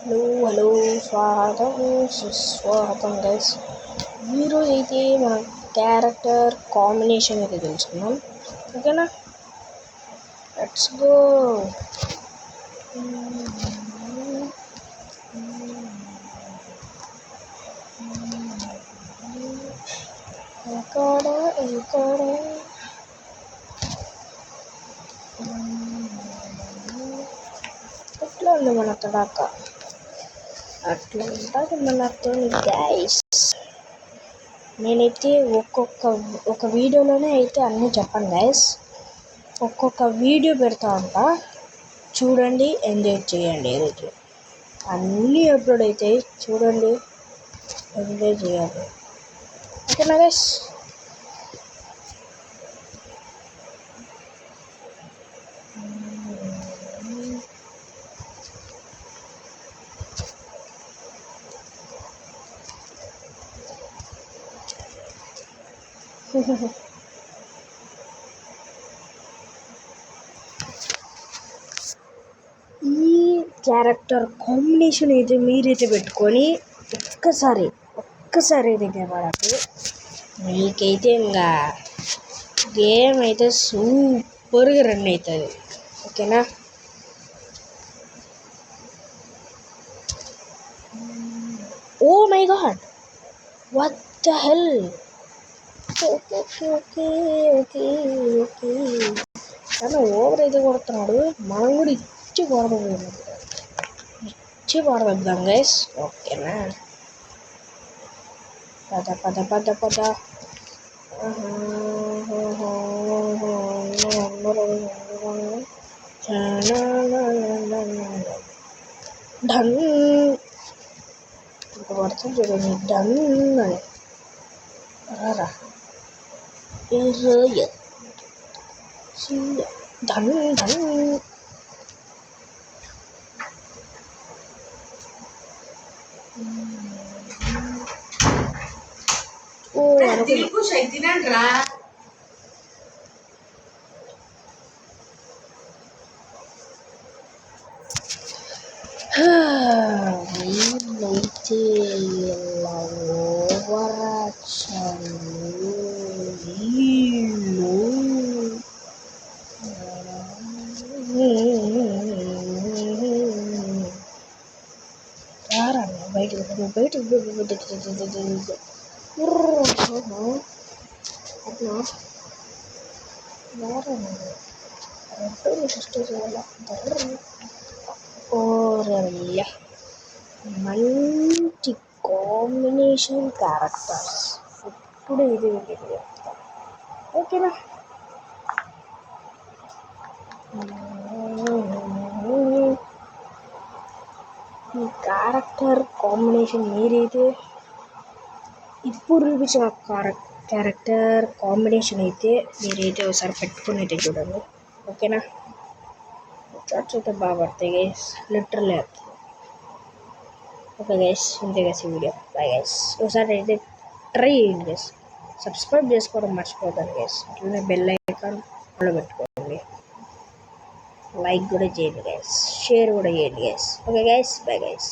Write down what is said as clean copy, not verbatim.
Hello స్వాగతం సుస్వాగతం guys. ఈరోజు అయితే మన క్యారెక్టర్ కాంబినేషన్ అయితే తెలుసుకుందాం. ఓకేనా, లెట్స్ గో. ఇక్కడ ఎట్లా ఉంది మన తడాక, అట్లా ఉంటుంది మనతో గైస్. నేనైతే ఒక వీడియోలోనే అయితే అన్నీ చెప్పండి గైస్. ఒక్కొక్క వీడియో పెడతా ఉంటా, చూడండి, ఎంజాయ్ చేయండి. ఈరోజు అన్నీ అప్లోడ్ అవుతాయి, చూడండి, ఎంజాయ్ చేయాలి. ఓకేనా గైస్? ఈ క్యారెక్టర్ కాంబినేషన్ అయితే మీరైతే పెట్టుకొని ఒక్కసారి అయితే గెలవాలండి. మీకైతే ఇంకా గేమ్ అయితే సూపర్గా రన్ అవుతుంది. ఓకేనా? Oh my god, what the hell. Okay కానీ ఓవర్ అయితే కొడుతున్నాడు. మనం కూడా ఇచ్చి కొడదాం గైస్. ఓకేనా? పద డన్ పడుతుంది చూడండి. డన్ అని రా డన్. వీళ్ళైతే బయట మంచి కాంబినేషన్ క్యారెక్టర్స్ ఇప్పుడు ఇది చెప్తా. ఓకేనా? ఈ క్యారెక్టర్ కాంబినేషన్ మీరైతే ఇప్పుడు చూపించిన క్యారెక్టర్ కాంబినేషన్ అయితే మీరైతే ఒకసారి పెట్టుకుని అయితే చూడండి. ఓకేనా? షార్ట్స్ అయితే బాగా పడతాయి గైస్, లిటరల్లీ. ఓకే గైస్, ఇంతే గైస్ ఈ వీడియో. Bye guys. ఒకసారి అయితే ట్రై చేయండి గైస్. సబ్స్క్రైబ్ చేసుకోవడం మర్చిపోతాను గైస్. అట్లనే బెల్ ఐకాన్ ఆన్లో పెట్టుకోండి. లైక్ కూడా చేయండి గైస్, షేర్ కూడా చేయండి guys. Okay guys, bye guys.